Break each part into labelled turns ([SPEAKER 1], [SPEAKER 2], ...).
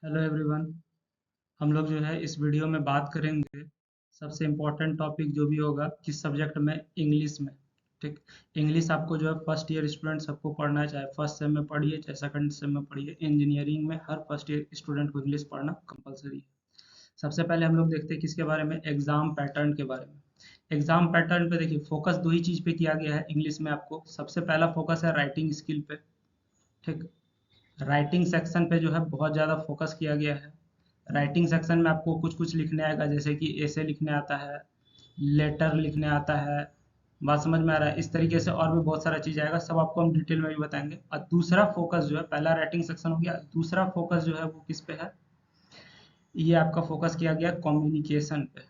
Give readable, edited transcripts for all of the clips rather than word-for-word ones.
[SPEAKER 1] Hello everyone. हम लोग जो है इस वीडियो में बात करेंगे सबसे इम्पोर्टेंट टॉपिक जो भी होगा किस सब्जेक्ट में, इंग्लिश में। ठीक। इंग्लिश आपको जो है फर्स्ट ईयर स्टूडेंट सबको पढ़ना है, चाहे फर्स्ट सेम में पढ़िए चाहे सेकंड सेम में पढ़िए। इंजीनियरिंग में हर फर्स्ट ईयर स्टूडेंट को इंग्लिश पढ़ना कंपलसरी है। सबसे पहले हम लोग देखते हैं किसके बारे में, एग्जाम पैटर्न के बारे में। एग्जाम पैटर्न पे देखिए, फोकस दो ही चीज़ पे किया गया है इंग्लिश में। आपको सबसे पहला फोकस है राइटिंग स्किल पे। ठीक। राइटिंग सेक्शन पे जो है बहुत ज़्यादा फोकस किया गया है। राइटिंग सेक्शन में आपको कुछ कुछ लिखने आएगा, जैसे कि ऐसे लिखने आता है, लेटर लिखने आता है। बात समझ में आ रहा है? इस तरीके से और भी बहुत सारा चीज़ आएगा, सब आपको हम डिटेल में भी बताएंगे। और दूसरा फोकस जो है, पहला राइटिंग सेक्शन हो गया, दूसरा फोकस जो है वो किस पे है, ये आपका फोकस किया गया कम्युनिकेशन पे।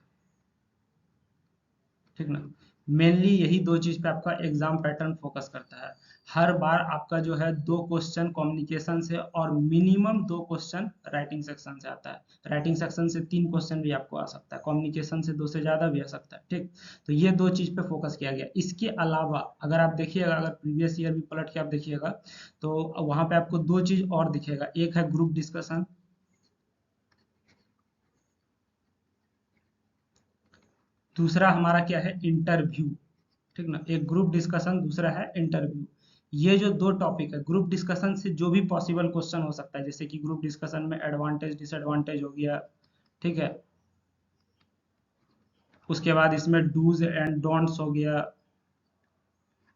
[SPEAKER 1] ठीक ना। मेनली यही दो चीज पे आपका एग्जाम पैटर्न फोकस करता है। हर बार आपका जो है दो क्वेश्चन कम्युनिकेशन से और मिनिमम दो क्वेश्चन राइटिंग सेक्शन से आता है। राइटिंग सेक्शन से तीन क्वेश्चन भी आपको आ सकता है, कम्युनिकेशन से दो से ज्यादा भी आ सकता है। ठीक। तो ये दो चीज पे फोकस किया गया। इसके अलावा अगर आप देखिएगा, अगर प्रीवियस ईयर भी पलट के आप देखिएगा, तो वहां पे आपको दो चीज और दिखेगा। एक है ग्रुप डिस्कशन, दूसरा हमारा क्या है, इंटरव्यू। ठीक ना। एक ग्रुप डिस्कशन, दूसरा है इंटरव्यू। ये जो दो टॉपिक है, ग्रुप डिस्कशन से जो भी पॉसिबल क्वेश्चन हो सकता है, जैसे कि ग्रुप डिस्कशन में एडवांटेज डिसएडवांटेज हो गया। ठीक है। उसके बाद इसमें डूज एंड डोंट्स हो गया।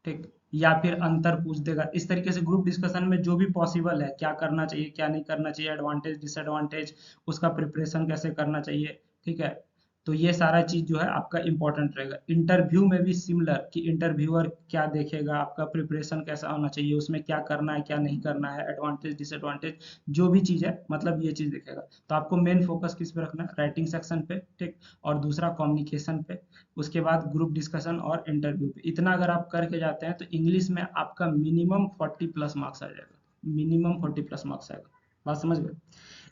[SPEAKER 1] ठीक। या फिर अंतर पूछ देगा। इस तरीके से ग्रुप डिस्कशन में जो भी पॉसिबल है, क्या करना चाहिए क्या नहीं करना चाहिए, एडवांटेज डिसएडवांटेज, उसका प्रिपरेशन कैसे करना चाहिए। ठीक है। तो ये सारा चीज जो है आपका इंपॉर्टेंट रहेगा। इंटरव्यू में भी सिमिलर, कि इंटरव्यूअर क्या देखेगा, आपका प्रिपरेशन कैसा होना चाहिए, उसमें क्या करना है क्या नहीं करना है, एडवांटेज डिसएडवांटेज जो भी चीज है, मतलब ये चीज देखेगा। तो आपको मेन फोकस किस पे रखना है, राइटिंग सेक्शन पे। ठीक। और दूसरा कम्युनिकेशन पे। उसके बाद ग्रुप डिस्कशन और इंटरव्यू पे। इतना अगर आप करके जाते हैं तो इंग्लिश में आपका मिनिमम 40 प्लस मार्क्स आ जाएगा। मिनिमम 40 प्लस मार्क्स आएगा। बात समझ गए?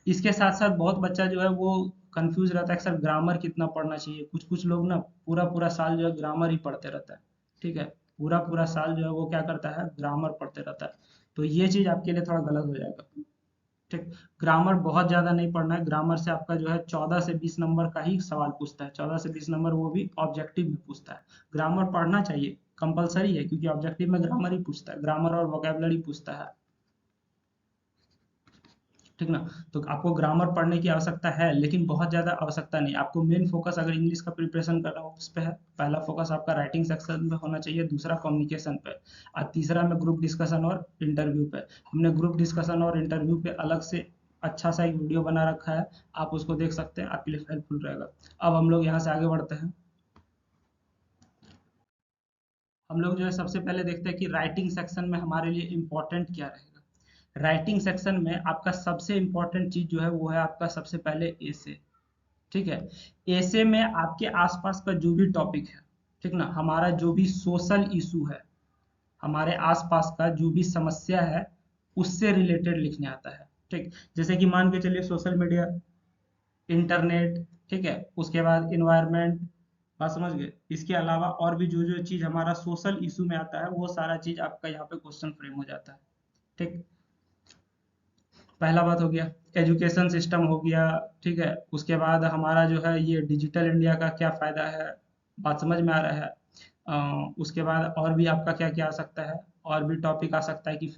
[SPEAKER 1] इसके साथ साथ बहुत बच्चा जो है वो कंफ्यूज रहता है कि सर ग्रामर कितना पढ़ना चाहिए। कुछ कुछ लोग ना पूरा पूरा साल जो है ग्रामर ही पढ़ते रहता है। ठीक है। पूरा पूरा साल जो है वो क्या करता है, ग्रामर पढ़ते रहता है। तो ये चीज आपके लिए थोड़ा गलत हो जाएगा। ठीक। ग्रामर बहुत ज्यादा नहीं पढ़ना है। ग्रामर से आपका जो है 14 से 20 नंबर का ही सवाल पूछता है, 14 से 20 नंबर, वो भी ऑब्जेक्टिव में पूछता है। ग्रामर पढ़ना चाहिए, कंपलसरी है, क्योंकि ऑब्जेक्टिव में ग्रामर ही पूछता है, ग्रामर और वोकेबलरी पूछता है। ठीक ना। तो आपको ग्रामर पढ़ने की आवश्यकता है, लेकिन बहुत ज्यादा आवश्यकता नहीं। आपको मेन फोकस अगर इंग्लिश का प्रिपरेशन कर रहा हो उस पे है। पहला फोकस आपका राइटिंग सेक्शन पे होना चाहिए, दूसरा कम्युनिकेशन पे, और तीसरा में ग्रुप डिस्कशन और इंटरव्यू पे। हमने ग्रुप डिस्कशन और इंटरव्यू पे अलग से अच्छा सा एक वीडियो बना रखा है, आप उसको देख सकते हैं, आपके लिए हेल्पफुल रहेगा। अब हम लोग यहाँ से आगे बढ़ते हैं। हम लोग जो है सबसे पहले देखते हैं कि राइटिंग सेक्शन में हमारे लिए इम्पोर्टेंट क्या रहेगा। राइटिंग सेक्शन में आपका सबसे इम्पोर्टेंट चीज जो है वो है आपका सबसे पहले एसे। ठीक है। ऐसे में आपके आसपास का जो भी टॉपिक है, ठीक ना, हमारा जो भी सोशल इशू है, हमारे आसपास का जो भी समस्या है, उससे रिलेटेड लिखने आता है। ठीक। जैसे कि मान के चलिए सोशल मीडिया, इंटरनेट, ठीक है, उसके बाद इन्वायरमेंट। बात समझ गए? इसके अलावा और भी जो जो चीज हमारा सोशल इशू में आता है, वो सारा चीज आपका यहाँ पे क्वेश्चन फ्रेम हो जाता है। ठीक। पहला बात हो गया, एजुकेशन सिस्टम हो गया। ठीक है। उसके बाद हमारा जो है ये डिजिटल इंडिया का क्या फायदा है, बात समझ में आ रहा है? उसके बाद और भी आपका क्या क्या आ सकता है, और भी टॉपिक आ सकता है कि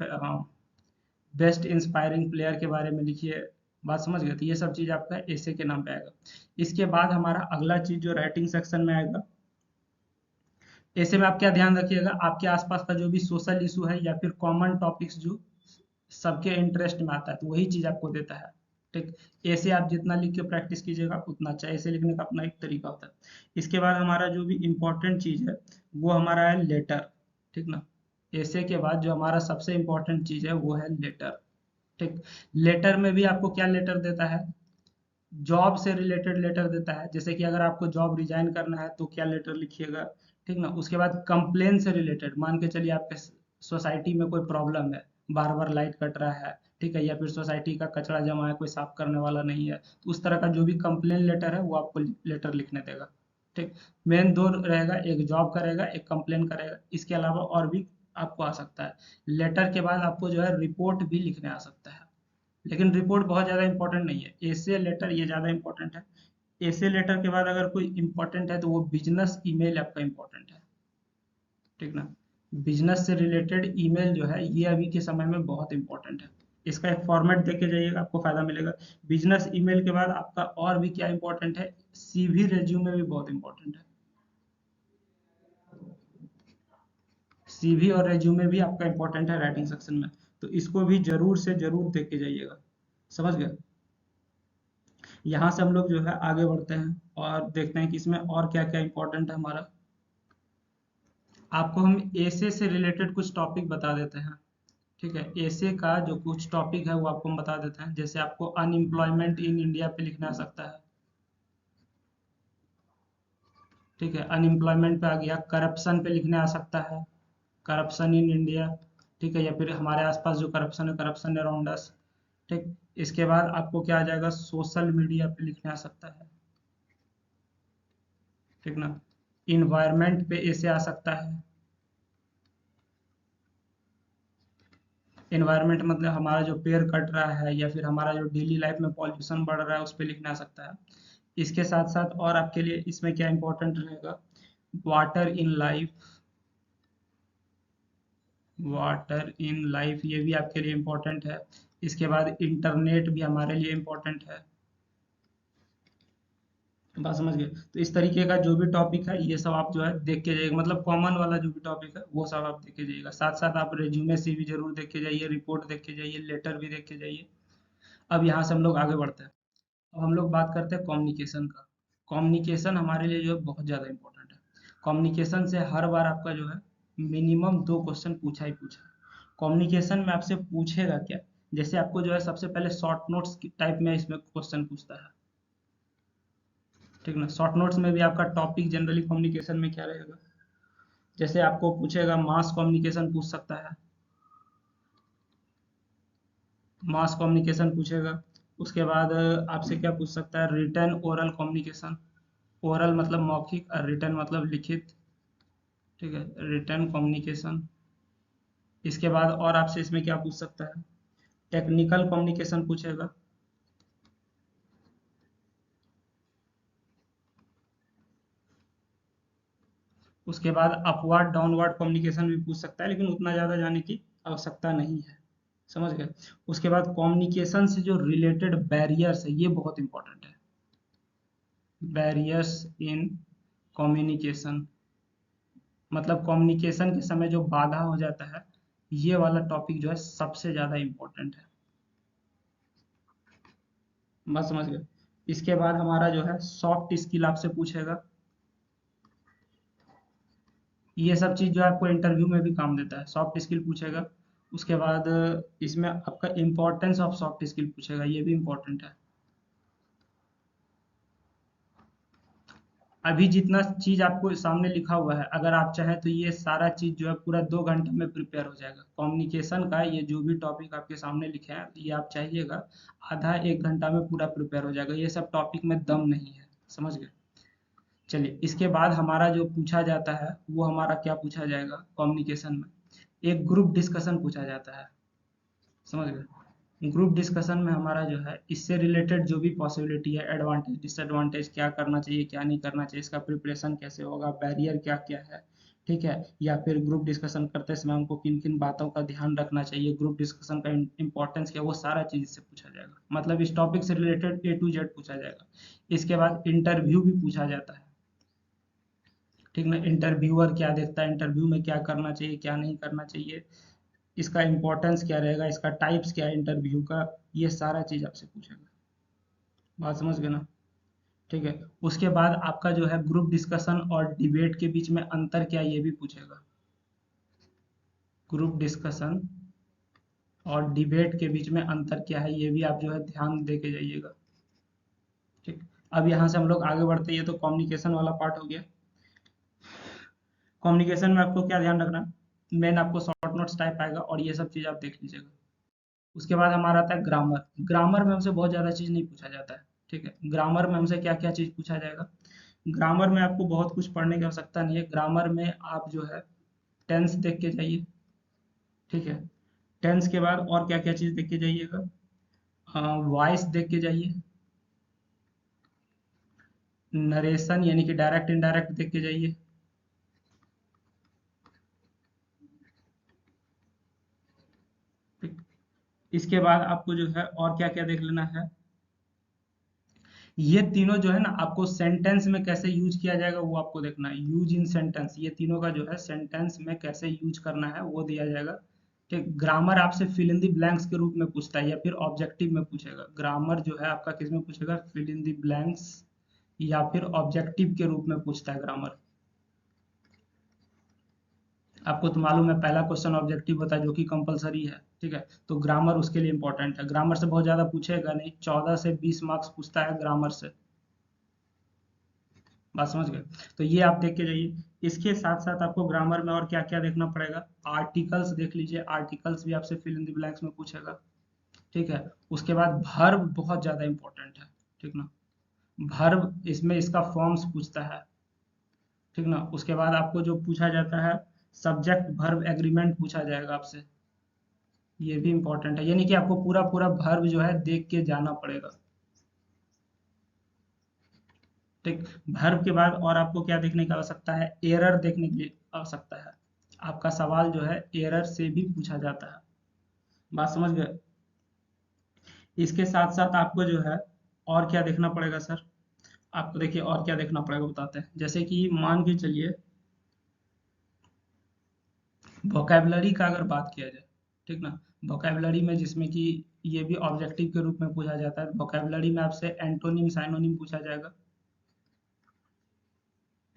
[SPEAKER 1] बेस्ट इंस्पायरिंग प्लेयर के बारे में लिखिए। बात समझ गए? तो ये सब चीज आपका ऐसे के नाम पे आएगा। इसके बाद हमारा अगला चीज जो राइटिंग सेक्शन में आएगा, ऐसे में आप क्या ध्यान रखिएगा, आपके आसपास का जो भी सोशल इशू है या फिर कॉमन टॉपिक्स जो सबके इंटरेस्ट में आता है, तो वही चीज आपको देता है। ठीक। ऐसे आप जितना लिख के प्रैक्टिस कीजिएगा उतना अच्छा। ऐसे लिखने का अपना एक तरीका होता है। इसके बाद हमारा जो भी इम्पोर्टेंट चीज है वो हमारा है लेटर। ठीक ना। ऐसे के बाद जो हमारा सबसे इम्पोर्टेंट चीज है वो है लेटर। ठीक। लेटर में भी आपको क्या लेटर देता है, जॉब से रिलेटेड लेटर देता है। जैसे कि अगर आपको जॉब रिजाइन करना है तो क्या लेटर लिखिएगा। ठीक ना। उसके बाद कंप्लेन से रिलेटेड, मान के चलिए आपके सोसाइटी में कोई प्रॉब्लम है, बार बार लाइट कट रहा है, ठीक है, या फिर सोसाइटी का कचरा जमा है, कोई साफ करने वाला नहीं है, तो उस तरह का जो भी कंप्लेन लेटर है वो आपको लेटर लिखने देगा। ठीक। मेन दो रहेगा, एक जॉब का रहेगा, एक कंप्लेन का रहेगा। इसके अलावा और भी आपको आ सकता है। लेटर के बाद आपको जो है रिपोर्ट भी लिखने आ सकता है। लेकिन रिपोर्ट बहुत ज़्यादा इंपॉर्टेंट नहीं है, एसे लेटर ये ज़्यादा इंपॉर्टेंट है। एसे लेटर के बाद अगर कोई इंपॉर्टेंट है तो वो बिजनेस ईमेल आपका इंपॉर्टेंट है, ठीक ना। बिजनेस से रिलेटेड ईमेल जो है ये अभी के समय में बहुत इंपॉर्टेंट है। इसका एक फॉर्मेट देख के जाइएगा, आपको फायदा मिलेगा। बिजनेस ईमेल के बाद आपका और भी क्या इंपॉर्टेंट है, सीवी रेज्यूमे भी बहुत इंपॉर्टेंट है। सीवी और रेज्यूमे भी आपका इंपॉर्टेंट है राइटिंग सेक्शन में, तो इसको भी जरूर से जरूर देख के जाइएगा, समझ गए। यहाँ से हम लोग जो है आगे बढ़ते हैं और देखते हैं कि इसमें और क्या क्या इंपॉर्टेंट है हमारा। आपको हम एसे से रिलेटेड कुछ टॉपिक बता देते हैं, ठीक है। एसे का जो कुछ टॉपिक है वो आपको हम बता देते हैं। जैसे आपको अनएम्प्लॉयमेंट इन इंडिया पे लिखना आ सकता है, ठीक है। अनएम्प्लॉयमेंट पे आ गया, करप्शन पे लिखने आ सकता है, करप्शन इन इंडिया, ठीक है। या फिर हमारे आसपास जो करप्शन है, करप्शन अराउंड अस, ठीक। इसके बाद आपको क्या आ जाएगा, सोशल मीडिया पे लिखने आ सकता है, ठीक ना। इन्वायरमेंट पे ऐसे आ सकता है। इन्वायरमेंट मतलब हमारा जो पेड़ कट रहा है या फिर हमारा जो डेली लाइफ में पॉल्यूशन बढ़ रहा है उस पर लिखना आ सकता है। इसके साथ साथ और आपके लिए इसमें क्या इंपॉर्टेंट रहेगा, water in life, water in life ये भी आपके लिए इम्पोर्टेंट है। इसके बाद इंटरनेट भी हमारे लिए इम्पोर्टेंट है। बात समझ गए। तो इस तरीके का जो भी टॉपिक है ये सब आप जो है देख के जाइएगा, मतलब कॉमन वाला जो भी टॉपिक है वो सब आप देख के जाइएगा। साथ साथ आप रेज्यूमे से भी जरूर देख के जाइए, रिपोर्ट देख के जाइए, लेटर भी देख के जाइए। अब यहाँ से हम लोग आगे बढ़ते हैं। अब हम लोग बात करते हैं कम्युनिकेशन का। कम्युनिकेशन हमारे लिए जो है बहुत ज़्यादा इंपॉर्टेंट है। कम्युनिकेशन से हर बार आपका जो है मिनिमम 2 क्वेश्चन पूछा ही पूछा है। कम्युनिकेशन में आपसे पूछेगा क्या, जैसे आपको जो है सबसे पहले शॉर्ट नोट्स टाइप में इसमें क्वेश्चन पूछता है, ठीक ना। शॉर्ट नोट्स में भी आपका टॉपिक जनरली कम्युनिकेशन में क्या रहेगा, जैसे आपको पूछेगा मास कम्युनिकेशन पूछ सकता है, मास कम्युनिकेशन पूछेगा। उसके बाद आपसे क्या पूछ सकता है, रिटर्न ओरल कम्युनिकेशन। ओरल मतलब मौखिक और रिटर्न मतलब लिखित, ठीक है, रिटर्न कम्युनिकेशन। इसके बाद और आपसे इसमें क्या पूछ सकता है, टेक्निकल कम्युनिकेशन पूछेगा। उसके बाद अपवर्ड डाउनवर्ड कम्युनिकेशन भी पूछ सकता है, लेकिन उतना ज़्यादा जाने की आवश्यकता नहीं है, समझ गए। उसके बाद कम्युनिकेशन से जो रिलेटेड बैरियर्स है ये बहुत इंपॉर्टेंट है, बैरियर्स इन कम्युनिकेशन, मतलब कम्युनिकेशन के समय जो बाधा हो जाता है, ये वाला टॉपिक जो है सबसे ज़्यादा इंपॉर्टेंट है, बस समझ गए। इसके बाद हमारा जो है सॉफ्ट स्किल आपसे पूछेगा। ये सब चीज़ जो है आपको इंटरव्यू में भी काम देता है, सॉफ्ट स्किल पूछेगा। उसके बाद इसमें आपका इम्पोर्टेंस ऑफ सॉफ्ट स्किल पूछेगा, ये भी इम्पोर्टेंट है। अभी जितना चीज़ आपको सामने लिखा हुआ है, अगर आप चाहें तो ये सारा चीज़ जो है पूरा 2 घंटे में प्रिपेयर हो जाएगा। कम्युनिकेशन का ये जो भी टॉपिक आपके सामने लिखे हैं ये आप चाहिएगा आधा 1 घंटा में पूरा प्रिपेयर हो जाएगा। ये सब टॉपिक में दम नहीं है, समझ गए। चलिए इसके बाद हमारा जो पूछा जाता है वो हमारा क्या पूछा जाएगा कम्युनिकेशन में, एक ग्रुप डिस्कशन पूछा जाता है, समझ गए। ग्रुप डिस्कशन में हमारा जो है इससे रिलेटेड जो भी पॉसिबिलिटी है, एडवांटेज डिसएडवांटेज, क्या करना चाहिए क्या नहीं करना चाहिए, इसका प्रिपरेशन कैसे होगा, बैरियर क्या क्या है, ठीक है। या फिर ग्रुप डिस्कशन करते समय हमको किन किन बातों का ध्यान रखना चाहिए, ग्रुप डिस्कशन का इंपॉर्टेंस क्या, वो सारा चीज़ इससे पूछा जाएगा। मतलब इस टॉपिक से रिलेटेड A to Z पूछा जाएगा। इसके बाद इंटरव्यू भी पूछा जाता है, ठीक ना। इंटरव्यूअर क्या देखता है, इंटरव्यू में क्या करना चाहिए क्या नहीं करना चाहिए, इसका इम्पोर्टेंस क्या रहेगा, इसका टाइप्स क्या है इंटरव्यू का, ये सारा चीज़ आपसे पूछेगा। बात समझ गए ना, ठीक है। उसके बाद आपका जो है ग्रुप डिस्कशन और डिबेट के बीच में अंतर क्या है ये भी पूछेगा। ग्रुप डिस्कशन और डिबेट के बीच में अंतर क्या है ये भी आप जो है ध्यान दे के जाइएगा, ठीक। अब यहाँ से हम लोग आगे बढ़ते हैं, ये तो कम्युनिकेशन वाला पार्ट हो गया। कम्युनिकेशन में आपको क्या ध्यान रखना, मेन आपको शॉर्ट नोट्स टाइप आएगा और ये सब चीज़ आप देख लीजिएगा। उसके बाद हमारा आता है ग्रामर। ग्रामर में हमसे बहुत ज़्यादा चीज़ नहीं पूछा जाता है, ठीक है। ग्रामर में हमसे क्या क्या चीज़ पूछा जाएगा, ग्रामर में आपको बहुत कुछ पढ़ने की आवश्यकता नहीं है। ग्रामर में आप जो है टेंस देख के जाइए, ठीक है। टेंस के बाद और क्या क्या चीज़ देख के जाइएगा, वॉइस देख के जाइए। नरेशन यानी कि डायरेक्ट इनडायरेक्ट देख के जाइए। ठीक। इसके बाद आपको जो है और क्या क्या देख लेना है, ये तीनों जो है ना आपको सेंटेंस में कैसे यूज किया जाएगा वो आपको देखना है। यूज इन सेंटेंस, ये तीनों का जो है सेंटेंस में कैसे यूज करना है वो दिया जाएगा। ठीक। ग्रामर आपसे फिल इन द ब्लैंक्स के रूप में पूछता है या फिर ऑब्जेक्टिव में पूछेगा। ग्रामर जो है आपका किस में पूछेगा, फिल इन द ब्लैंक्स या फिर ऑब्जेक्टिव के रूप में पूछता है ग्रामर। आपको तो मालूम है पहला क्वेश्चन ऑब्जेक्टिव होता है जो कि कंपलसरी है। ठीक है, तो ग्रामर उसके लिए इंपॉर्टेंट है। ग्रामर से बहुत ज्यादा पूछेगा नहीं, 14 से 20 मार्क्स पूछता है ग्रामर से। बात समझ गए। तो ये आप देख के जाइए। इसके साथ साथ आपको ग्रामर में और क्या क्या देखना पड़ेगा, आर्टिकल्स देख लीजिए। आर्टिकल्स भी आपसे फिल इन द ब्लैंक्स में पूछेगा। ठीक है। उसके बाद भर्ब बहुत ज्यादा इंपॉर्टेंट है। ठीक ना, भर्ब इसमें इसका फॉर्म्स पूछता है। ठीक ना। उसके बाद आपको जो पूछा जाता है, सब्जेक्ट वर्ब एग्रीमेंट पूछा जाएगा आपसे। ये भी इंपॉर्टेंट है, यानी कि आपको पूरा पूरा वर्ब जो है देख के जाना पड़ेगा। ठीक। वर्ब के बाद और आपको क्या देखने की आवश्यकता है, एरर देखने की आवश्यकता है। आपका सवाल जो है एरर से भी पूछा जाता है। बात समझ गए। इसके साथ साथ आपको जो है और क्या देखना पड़ेगा सर, आपको देखिए और क्या देखना पड़ेगा बताते हैं। जैसे कि मान के चलिए वोकैबुलरी का अगर बात किया जाए, ठीक ना, वोकैबुलरी में जिसमें कि ये भी ऑब्जेक्टिव के रूप में पूछा जाता है। वोकैबुलरी में आपसे एंटोनिम साइनोनिम पूछा जाएगा।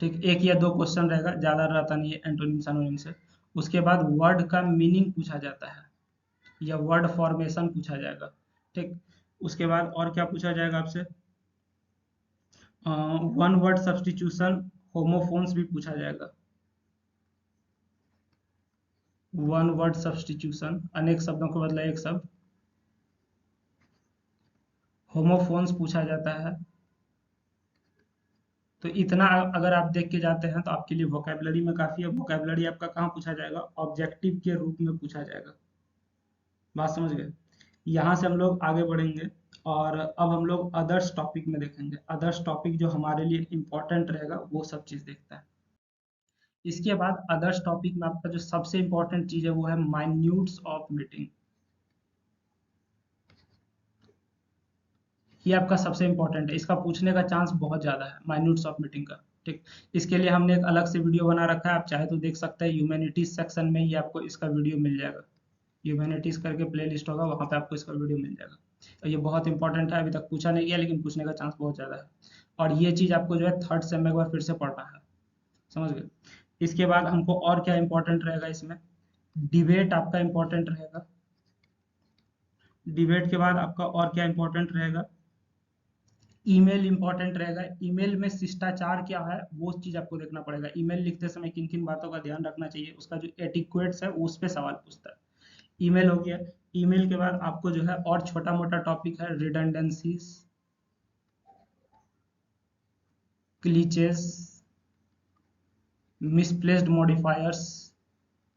[SPEAKER 1] ठीक, एक या दो क्वेश्चन रहेगा, ज्यादा रहता नहीं है एंटोनिम साइनोनिम से। उसके बाद वर्ड का मीनिंग पूछा जाता है या वर्ड फॉर्मेशन पूछा जाएगा। ठीक। उसके बाद और क्या पूछा जाएगा आपसे, वन वर्ड सब्स्टिट्यूशन, होमोफोन्स भी पूछा जाएगा। वन वर्ड सब्स्टिट्यूशन, अनेक शब्दों के बदले एक शब्द, होमोफोन्स पूछा जाता है। तो इतना अगर आप देख के जाते हैं तो आपके लिए वोकैबुलरी में काफी है। वोकैबुलरी आपका कहाँ पूछा जाएगा, ऑब्जेक्टिव के रूप में पूछा जाएगा। बात समझ गए। यहाँ से हम लोग आगे बढ़ेंगे और अब हम लोग अदर्स टॉपिक में देखेंगे। अदर्स टॉपिक जो हमारे लिए इम्पोर्टेंट रहेगा वो सब चीज देखता है। इसके बाद अदर्स टॉपिक में आपका जो सबसे इम्पोर्टेंट चीज है वो है माइन्यूट्स ऑफ मीटिंग। ये आपका सबसे इंपॉर्टेंट है, इसका पूछने का चांस बहुत ज्यादा है माइन्यूट्स ऑफ मीटिंग का। ठीक। इसके लिए हमने एक अलग से वीडियो बना रखा है, आप चाहे तो देख सकते हैं। ह्यूमैनिटीज सेक्शन में ही आपको इसका वीडियो मिल जाएगा। ह्यूमैनिटीज करके प्लेलिस्ट होगा, वहां पे आपको इसका वीडियो मिल जाएगा। और ये बहुत इंपॉर्टेंट है, अभी तक पूछा नहीं गया लेकिन पूछने का चांस बहुत ज्यादा है। और ये चीज आपको जो है थर्ड सेम में एक बार फिर से पढ़ना है। समझ गए। इसके बाद हमको और क्या इंपॉर्टेंट रहेगा इसमें, डिबेट आपका इंपॉर्टेंट रहेगा। डिबेट के बाद आपका और क्या इंपॉर्टेंट रहेगा, ईमेल इंपॉर्टेंट रहेगा। ईमेल में शिष्टाचार क्या है वो चीज आपको देखना पड़ेगा। ईमेल लिखते समय किन किन बातों का ध्यान रखना चाहिए, उसका जो एटिक्वेट्स है उस पे सवाल पूछता है। ईमेल हो गया। ईमेल के बाद आपको जो है और छोटा मोटा टॉपिक है, रिडंडेंसीज, क्लीचेस, मिसप्लेस्ड मॉडिफायर्स।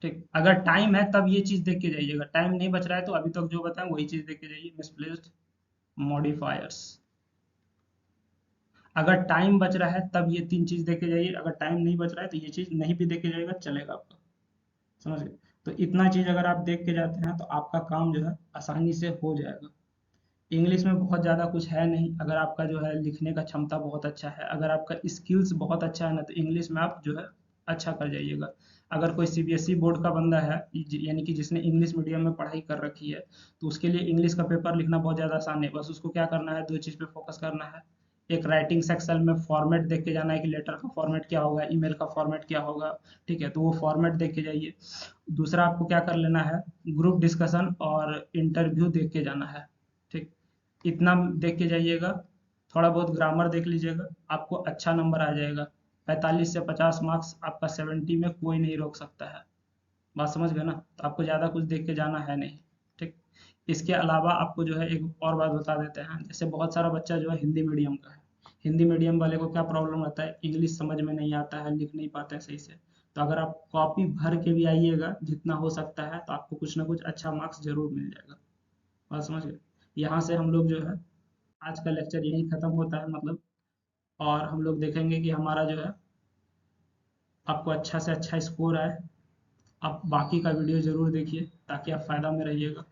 [SPEAKER 1] ठीक, अगर टाइम है तब ये चीज देख के जाइएगा, टाइम नहीं बच रहा है तो अभी तक जो बताएं वही चीज देख के जाइए, मिसप्लेस्ड मॉडिफायर्स। अगर टाइम बच रहा है तब ये तीन चीज देख के जाइए, अगर टाइम नहीं बच रहा है तो ये चीज नहीं भी देख के जाइएगा, चलेगा आपका। समझ गए। तो इतना चीज अगर आप देख के जाते हैं तो आपका काम जो है आसानी से हो जाएगा। इंग्लिश में बहुत ज़्यादा कुछ है नहीं, अगर आपका जो है लिखने का क्षमता बहुत अच्छा है, अगर आपका स्किल्स बहुत अच्छा है ना, तो इंग्लिश में आप जो है अच्छा कर जाइएगा। अगर कोई सीबीएसई बोर्ड का बंदा है, यानी कि जिसने इंग्लिश मीडियम में पढ़ाई कर रखी है, तो उसके लिए इंग्लिश का पेपर लिखना बहुत ज़्यादा आसान है। बस उसको क्या करना है, दो चीज़ पे फोकस करना है। एक राइटिंग सेक्शन में फॉर्मेट देख के जाना है कि लेटर का फॉर्मेट क्या होगा, ईमेल का फॉर्मेट क्या होगा। ठीक है, तो वो फॉर्मेट देख के जाइए। दूसरा आपको क्या कर लेना है, ग्रुप डिस्कशन और इंटरव्यू देख के जाना है। ठीक, इतना देख के जाइएगा। थोड़ा बहुत ग्रामर देख लीजिएगा, आपको अच्छा नंबर आ जाएगा। 45 से 50 मार्क्स आपका 70 में कोई नहीं रोक सकता है। बात समझ गए ना, तो आपको ज़्यादा कुछ देख के जाना है नहीं। ठीक। इसके अलावा आपको जो है एक और बात बता देते हैं, जैसे बहुत सारा बच्चा जो है हिंदी मीडियम का है। हिंदी मीडियम वाले को क्या प्रॉब्लम आता है, इंग्लिश समझ में नहीं आता है, लिख नहीं पाते हैं सही से। तो अगर आप कॉपी भर के भी आइएगा जितना हो सकता है, तो आपको कुछ ना कुछ अच्छा मार्क्स जरूर मिल जाएगा। बात समझ गए। यहाँ से हम लोग जो है आज का लेक्चर यहीं ख़त्म होता है मतलब। और हम लोग देखेंगे कि हमारा जो है आपको अच्छा से अच्छा स्कोर आए। आप बाकी का वीडियो ज़रूर देखिए ताकि आप फ़ायदा में रहिएगा।